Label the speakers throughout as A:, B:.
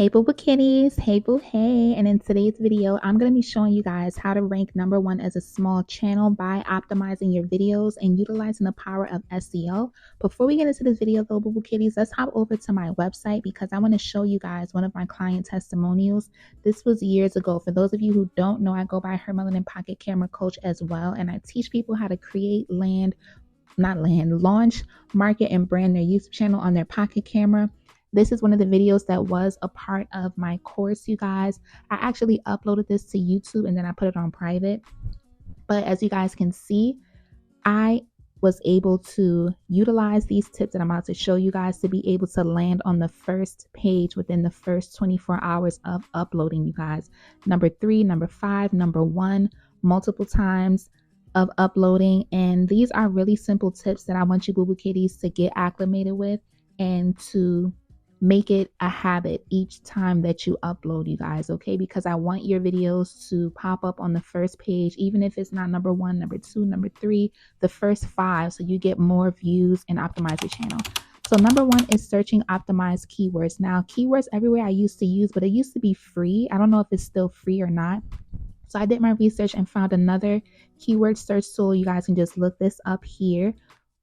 A: Hey boo boo kitties, hey boo hey, and in today's video I'm going to be showing you guys how to rank #1 as a small channel by optimizing your videos and utilizing the power of SEO. Before we get into this video though, boo boo kitties, let's hop over to my website because I want to show you guys one of my client testimonials. This was years ago. For those of you who don't know, I go by Her Melanin Pocket Camera Coach as well, and I teach people how to create, launch, market, and brand their YouTube channel on their pocket camera. This is one of the videos that was a part of my course, you guys. I actually uploaded this to YouTube and then I put it on private. But as you guys can see, I was able to utilize these tips that I'm about to show you guys to be able to land on the first page within the first 24 hours of uploading, you guys. Number 3, number 5, number 1, multiple times of uploading. And these are really simple tips that I want you boo boo kitties to get acclimated with and to make it a habit each time that you upload, you guys, okay? Because I want your videos to pop up on the first page, even if it's not number 1, number 2, number 3, the first 5, so you get more views and optimize your channel. So number 1 is searching optimized keywords. Now, keywords everywhere I used to use, but it used to be free. I don't know if it's still free or not. So I did my research and found another keyword search tool. You guys can just look this up here.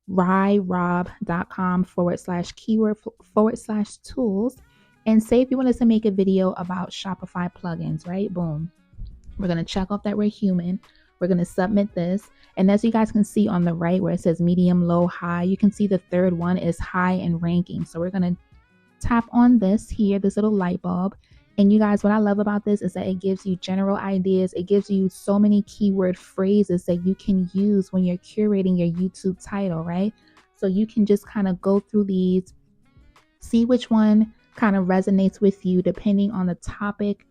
A: ryrob.com/keyword/tools, and say if you want us to make a video about Shopify plugins, right? Boom. We're going to check off that we're human. We're going to submit this. And as you guys can see on the right where it says medium, low, high, you can see the third one is high in ranking. So we're going to tap on this here, this little light bulb. And you guys, what I love about this is that it gives you general ideas. It gives you so many keyword phrases that you can use when you're curating your YouTube title, right? So you can just kind of go through these, see which one kind of resonates with you depending on the topic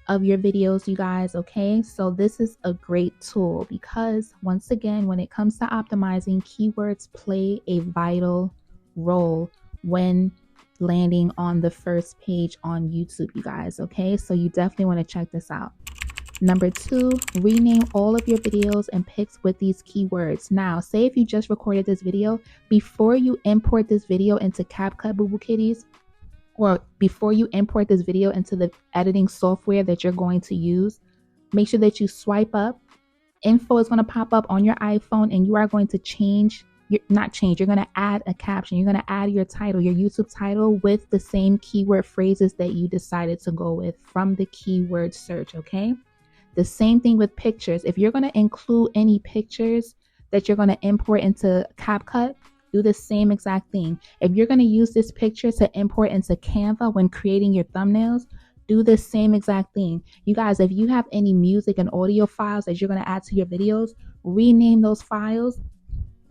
A: of your videos, you guys, okay? So this is a great tool because once again, when it comes to optimizing, keywords play a vital role when landing on the first page on YouTube, you guys, okay? So you definitely want to check this out. Number 2, rename all of your videos and pics with these keywords. Now, say if you just recorded this video, before you import this video into CapCut, boo boo kitties, or before you import this video into the editing software that you're going to use, make sure that you swipe up. Info is going to pop up on your iPhone and you are going to you're going to add a caption. You're going to add your title, your YouTube title with the same keyword phrases that you decided to go with from the keyword search, okay? The same thing with pictures. If you're going to include any pictures that you're going to import into CapCut, do the same exact thing. If you're going to use this picture to import into Canva when creating your thumbnails, do the same exact thing. You guys, if you have any music and audio files that you're going to add to your videos, rename those files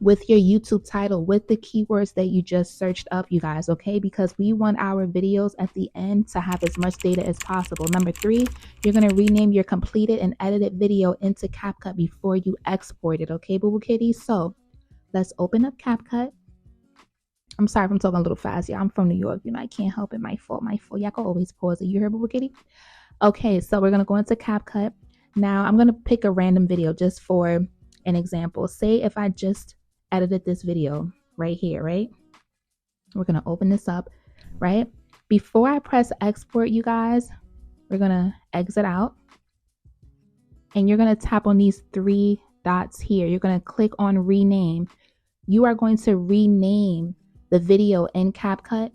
A: with your YouTube title, with the keywords that you just searched up, you guys, okay? Because we want our videos at the end to have as much data as possible. Number 3, you're going to rename your completed and edited video into CapCut before you export it, okay, boo boo kitties? So let's open up CapCut. I'm sorry if I'm talking a little fast. Yeah, I'm from New York. You know, I can't help it. My fault. Y'all can always pause it. You heard, boo boo kitty? Okay, so we're going to go into CapCut. Now, I'm going to pick a random video just for an example. Say if I just edited this video right here, right? We're going to open this up, right? Before I press export, you guys, we're going to exit out. And you're going to tap on these 3 dots here. You're going to click on rename. You are going to rename the video in CapCut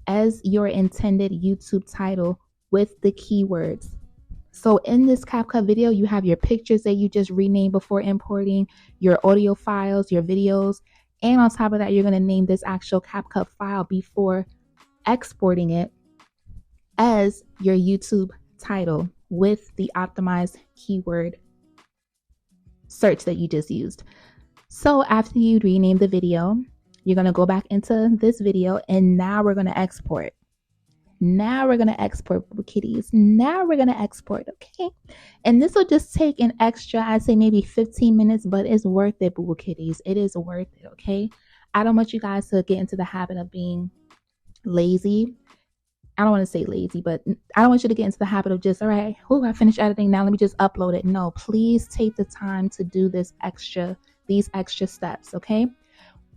A: as your intended YouTube title with the keywords. So in this CapCut video, you have your pictures that you just renamed before importing, your audio files, your videos, and on top of that, you're going to name this actual CapCut file before exporting it as your YouTube title with the optimized keyword search that you just used. So after you rename the video, you're going to go back into this video and now we're going to export. Now we're going to export, boo kitties. Now we're going to export, okay? And this will just take an extra, I'd say maybe 15 minutes, but it's worth it, boo kitties. It is worth it, okay? I don't want you guys to get into the habit of being lazy. I don't want to say lazy, but I don't want you to get into the habit of just, all right, I finished editing. Now let me just upload it. No, please take the time to do these extra steps, okay?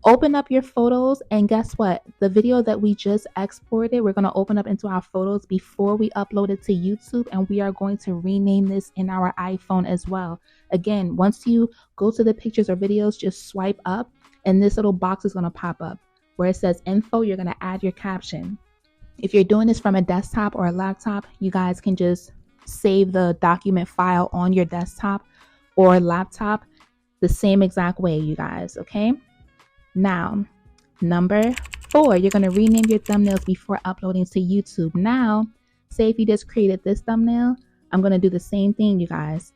A: Open up your photos, and guess what? The video that we just exported, we're going to open up into our photos before we upload it to YouTube, and we are going to rename this in our iPhone as well. Again, once you go to the pictures or videos, just swipe up and this little box is going to pop up where it says info. You're going to add your caption. If you're doing this from a desktop or a laptop, you guys can just save the document file on your desktop or laptop the same exact way, you guys. Okay. Now, number 4, you're going to rename your thumbnails before uploading to YouTube. Now, say if you just created this thumbnail, I'm going to do the same thing, you guys.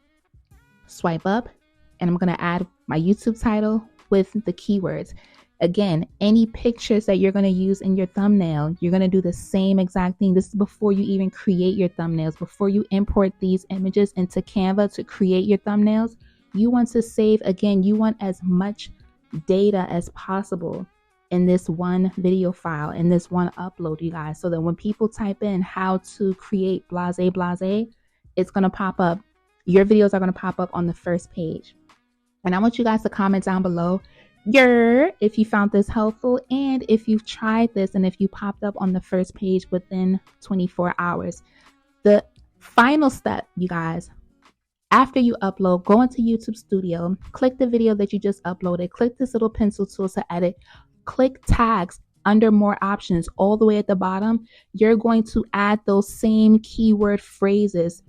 A: Swipe up, and I'm going to add my YouTube title with the keywords. Again, any pictures that you're going to use in your thumbnail, you're going to do the same exact thing. This is before you even create your thumbnails, before you import these images into Canva to create your thumbnails. You want to save, again, you want as much data as possible in this one video file, in this one upload, you guys, so that when people type in how to create blase, it's going to pop up. Your videos are going to pop up on the first page. And I want you guys to comment down below if you found this helpful, and if you've tried this, and if you popped up on the first page within 24 hours. The final step, you guys, after you upload, go into YouTube Studio, click the video that you just uploaded, click this little pencil tool to edit, click tags under more options all the way at the bottom. You're going to add those same keyword phrases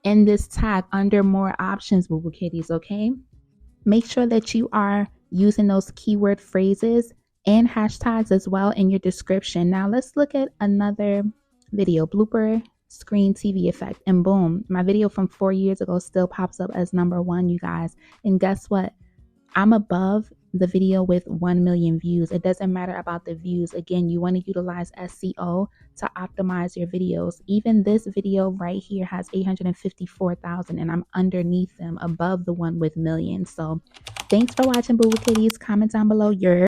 A: in this tag under more options, boo boo kitties, okay? Make sure that you are using those keyword phrases and hashtags as well in your description. Now let's look at another video, blooper screen TV effect, and boom, my video from 4 years ago still pops up as number 1, you guys. And guess what? I'm above the video with 1 million views. It doesn't matter about the views. Again, you want to utilize SEO to optimize your videos. Even this video right here has 854,000, and I'm underneath them, above the one with millions. So thanks for watching, boo boo kitties. Comment down below your